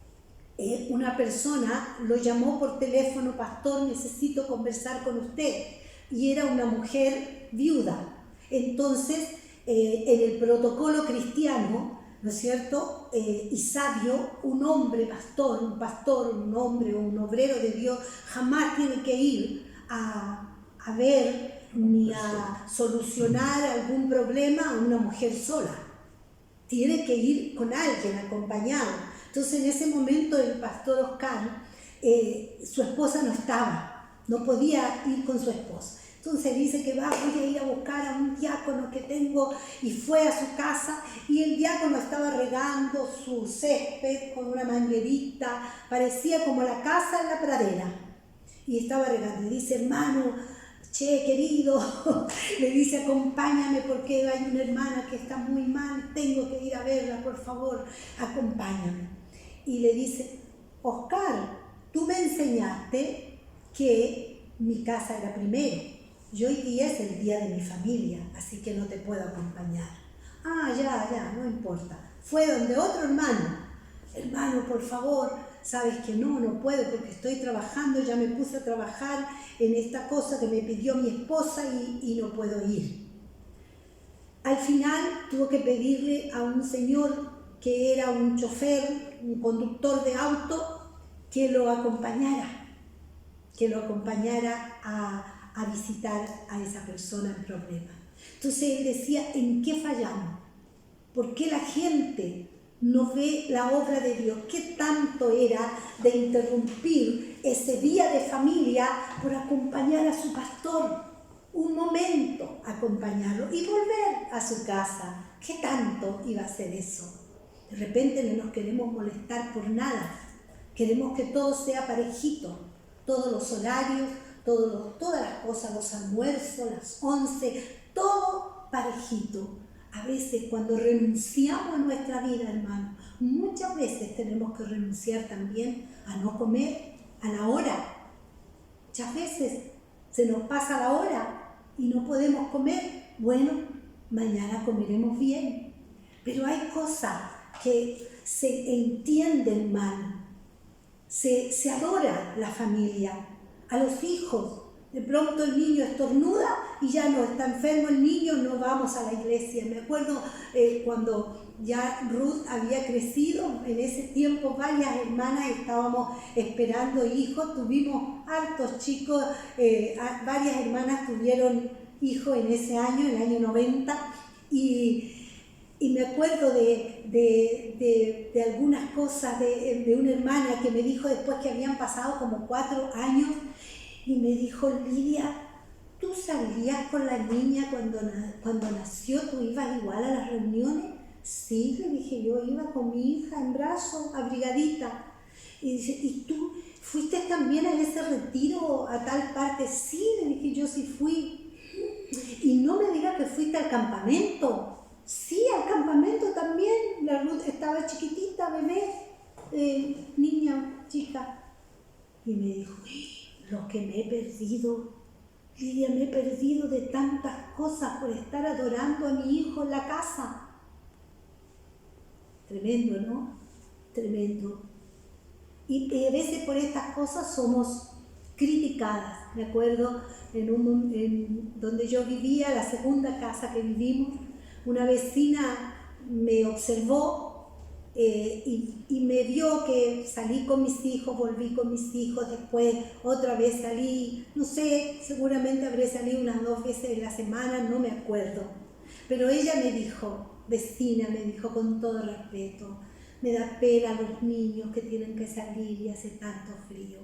una persona lo llamó por teléfono, pastor, necesito conversar con usted, y era una mujer viuda. Entonces, en el protocolo cristiano, ¿no es cierto? Y sabio, un hombre pastor, un hombre o un obrero de Dios jamás tiene que ir a ver ni a solucionar algún problema a una mujer sola. Tiene que ir con alguien acompañado. Entonces en ese momento el pastor Oscar, su esposa no estaba, no podía ir con su esposa. Entonces dice que voy a ir a buscar a un diácono que tengo, y fue a su casa y el diácono estaba regando su césped con una manguerita, parecía como la casa en la pradera, y estaba regando. Y dice: hermano, che, querido, le dice: acompáñame porque hay una hermana que está muy mal, tengo que ir a verla, por favor, acompáñame. Y le dice: Oscar, tú me enseñaste que mi casa era primero. Y hoy día es el día de mi familia, así que no te puedo acompañar. Ah, ya, no importa. Fue donde otro hermano. Hermano, por favor, sabes que no puedo porque estoy trabajando, ya me puse a trabajar en esta cosa que me pidió mi esposa y no puedo ir. Al final tuvo que pedirle a un señor que era un chofer, un conductor de auto, que lo acompañara a visitar a esa persona en problema. Entonces él decía: ¿en qué fallamos? ¿Por qué la gente no ve la obra de Dios? ¿Qué tanto era de interrumpir ese día de familia por acompañar a su pastor? Un momento, acompañarlo y volver a su casa. ¿Qué tanto iba a ser eso? De repente no nos queremos molestar por nada. Queremos que todo sea parejito, todos los horarios, todas las cosas, los almuerzos, las 11, todo parejito. A veces cuando renunciamos a nuestra vida, hermano, muchas veces tenemos que renunciar también a no comer a la hora. Muchas veces se nos pasa la hora y no podemos comer. Bueno, mañana comeremos bien. Pero hay cosas que se entienden mal. Se adora la familia, a los hijos. De pronto el niño estornuda y ya no está enfermo el niño, no vamos a la iglesia. Me acuerdo cuando ya Ruth había crecido, en ese tiempo varias hermanas estábamos esperando hijos, tuvimos hartos chicos, varias hermanas tuvieron hijos en ese año, en el año 90, y me acuerdo de algunas cosas de una hermana que me dijo después que habían pasado como 4 años, y me dijo: Lidia, ¿tú salías con la niña cuando nació? ¿Tú ibas igual a las reuniones? Sí, le dije, yo iba con mi hija en brazos, abrigadita. Y dice: ¿y tú fuiste también a ese retiro a tal parte? Sí, le dije, yo sí fui. Y no me diga que fuiste al campamento. Sí, al campamento también. La Ruth estaba chiquitita, bebé, niña, chica. Y me dijo: lo que me he perdido, Lidia, me he perdido de tantas cosas por estar adorando a mi hijo en la casa. Tremendo, ¿no? Tremendo. Y a veces por estas cosas somos criticadas. Me acuerdo en donde yo vivía, la segunda casa que vivimos, una vecina me observó y me vio que salí con mis hijos, volví con mis hijos, después otra vez salí, no sé, seguramente habré salido unas 2 veces en la semana, no me acuerdo. Pero ella me dijo, vecina, me dijo con todo respeto: me da pena los niños que tienen que salir y hace tanto frío.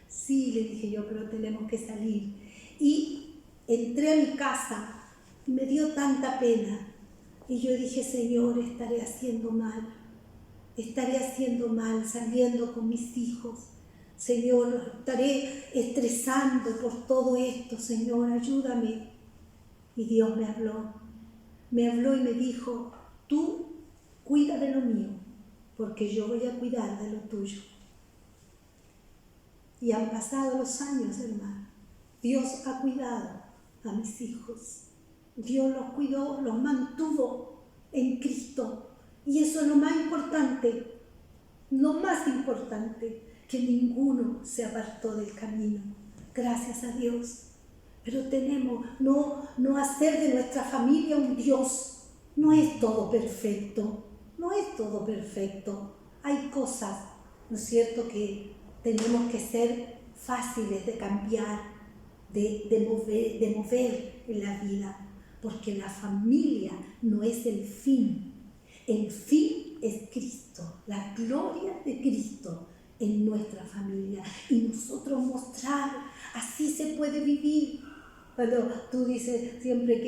Sí, le dije yo, pero tenemos que salir. Y entré a mi casa y me dio tanta pena. Y yo dije: Señor, estaré haciendo mal saliendo con mis hijos. Señor, estaré estresando por todo esto. Señor, ayúdame. Y Dios me habló y me dijo: tú cuida de lo mío, porque yo voy a cuidar de lo tuyo. Y han pasado los años, hermano. Dios ha cuidado a mis hijos. Dios los cuidó, los mantuvo en Cristo. Y eso es lo más importante, que ninguno se apartó del camino. Gracias a Dios. Pero tenemos no hacer de nuestra familia un Dios. No es todo perfecto. Hay cosas, ¿no es cierto?, que tenemos que ser fáciles de cambiar, de mover en la vida. Porque la familia no es el fin. El fin es Cristo, la gloria de Cristo en nuestra familia. Y nosotros mostrar, así se puede vivir. Cuando tú dices siempre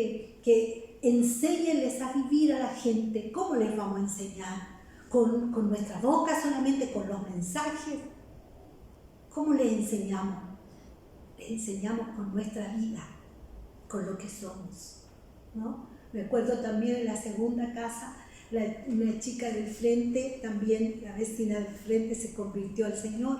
que enséñenles a vivir a la gente, ¿cómo les vamos a enseñar? ¿Con nuestra boca solamente, con los mensajes? ¿Cómo les enseñamos? Les enseñamos con nuestra vida, con lo que somos, ¿no? Me acuerdo también en la segunda casa, una chica del frente, también la vecina del frente, se convirtió al Señor,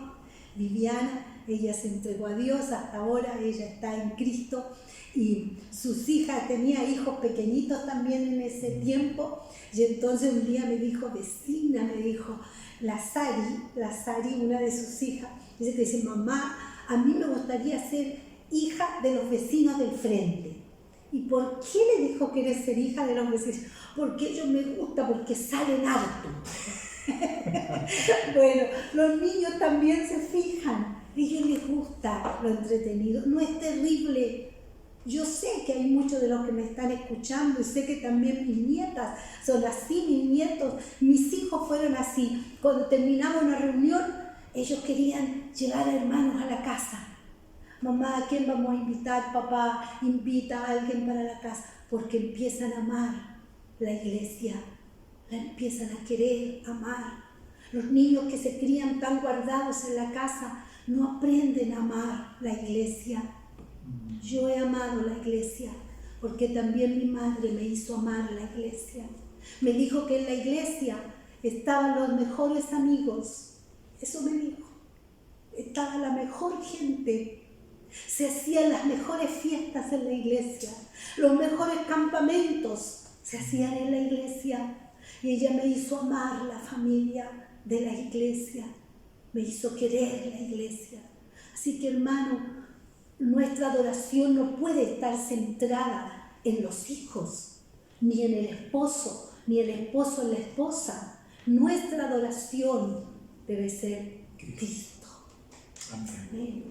Viviana. Ella se entregó a Dios, hasta ahora ella está en Cristo, y sus hijas, tenía hijos pequeñitos también en ese tiempo, y entonces un día me dijo, vecina, me dijo, la Sari, una de sus hijas, dice, mamá, a mí me gustaría ser hija de los vecinos del frente. ¿Y por qué le dijo que eres ser hija de los vecinos? Porque ellos me gusta, porque salen harto. Bueno, los niños también se fijan, a ellos les gusta lo entretenido, no es terrible. Yo sé que hay muchos de los que me están escuchando y sé que también mis nietas son así, mis nietos, mis hijos fueron así. Cuando terminaba una reunión, ellos querían llevar a hermanos a la casa. Mamá, ¿a quién vamos a invitar? Papá, invita a alguien para la casa, porque empiezan a amar la iglesia, la empiezan a querer, amar. Los niños que se crían tan guardados en la casa no aprenden a amar la iglesia. Yo he amado la iglesia porque también mi madre me hizo amar la iglesia. Me dijo que en la iglesia estaban los mejores amigos. Eso me dijo. Estaba la mejor gente. Se hacían las mejores fiestas en la iglesia. Los mejores campamentos se hacían en la iglesia. Y ella me hizo amar la familia de la iglesia. Me hizo querer la iglesia. Así que, hermano, nuestra adoración no puede estar centrada en los hijos, ni en el esposo, ni el esposo en la esposa. Nuestra adoración debe ser Cristo. Amén. Amén.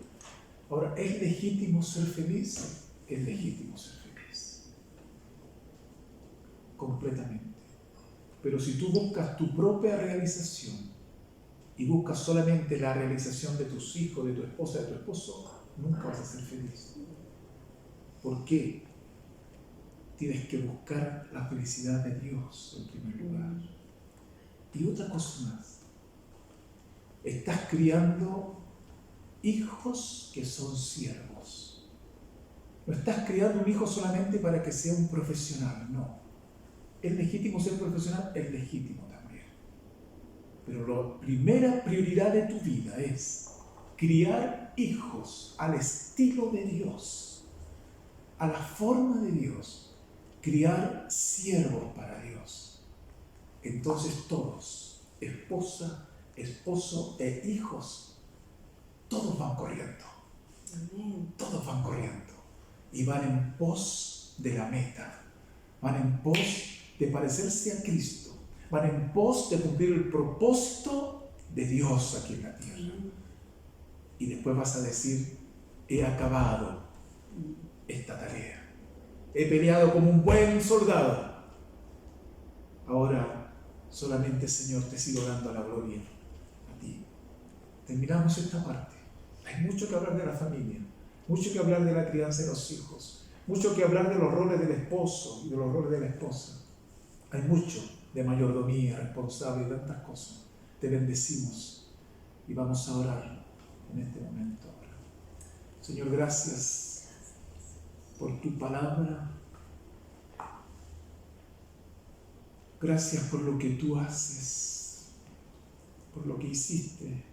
Ahora, ¿es legítimo ser feliz? Es legítimo ser feliz. Completamente. Pero si tú buscas tu propia realización y buscas solamente la realización de tus hijos, de tu esposa, de tu esposo, nunca vas a ser feliz. ¿Por qué? Tienes que buscar la felicidad de Dios en primer lugar. Y otra cosa más. Estás criando hijos que son siervos. No estás criando un hijo solamente para que sea un profesional, no. ¿Es legítimo ser profesional? Es legítimo también. Pero la primera prioridad de tu vida es criar hijos al estilo de Dios, a la forma de Dios, criar siervos para Dios. Entonces todos, esposa, esposo e hijos, todos van corriendo. Amén. Todos van corriendo y van en pos de la meta, van en pos de parecerse a Cristo, van en pos de cumplir el propósito de Dios aquí en la tierra. Y después vas a decir, he acabado esta tarea, he peleado como un buen soldado, ahora solamente, Señor, te sigo dando la gloria a ti. Terminamos esta parte. Hay mucho que hablar de la familia, mucho que hablar de la crianza de los hijos, mucho que hablar de los roles del esposo y de los roles de la esposa. Hay mucho de mayordomía, responsable y tantas cosas. Te bendecimos y vamos a orar en este momento ahora. Señor, gracias por tu palabra. Gracias por lo que tú haces, por lo que hiciste,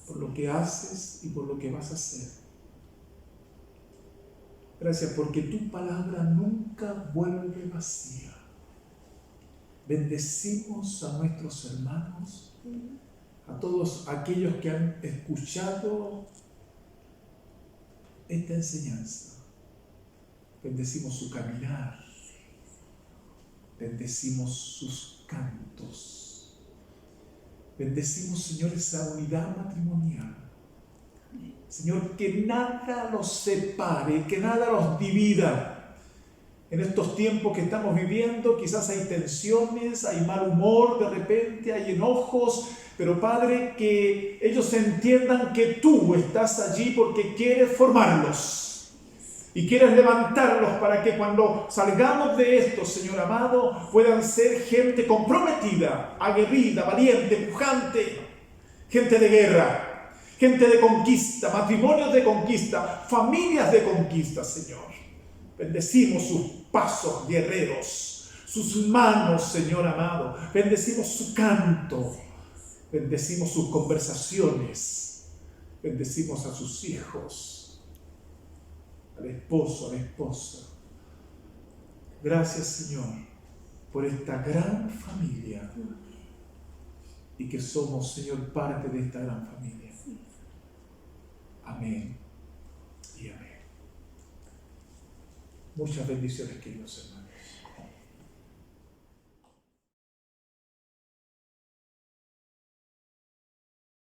por lo que haces y por lo que vas a hacer. Gracias porque tu palabra nunca vuelve vacía. Bendecimos a nuestros hermanos, a todos aquellos que han escuchado esta enseñanza. Bendecimos su caminar, bendecimos sus cantos, bendecimos, Señor, esa unidad matrimonial. Señor, que nada los separe, que nada los divida. En estos tiempos que estamos viviendo, quizás hay tensiones, hay mal humor de repente, hay enojos, pero Padre, que ellos entiendan que tú estás allí porque quieres formarlos. Y quieres levantarlos para que cuando salgamos de esto, Señor amado, puedan ser gente comprometida, aguerrida, valiente, pujante, gente de guerra, gente de conquista, matrimonios de conquista, familias de conquista, Señor. Bendecimos sus pasos guerreros, sus manos, Señor amado. Bendecimos su canto, bendecimos sus conversaciones, bendecimos a sus hijos, al esposo, a la esposa. Gracias, Señor, por esta gran familia y que somos, Señor, parte de esta gran familia. Amén y amén. Muchas bendiciones, queridos hermanos.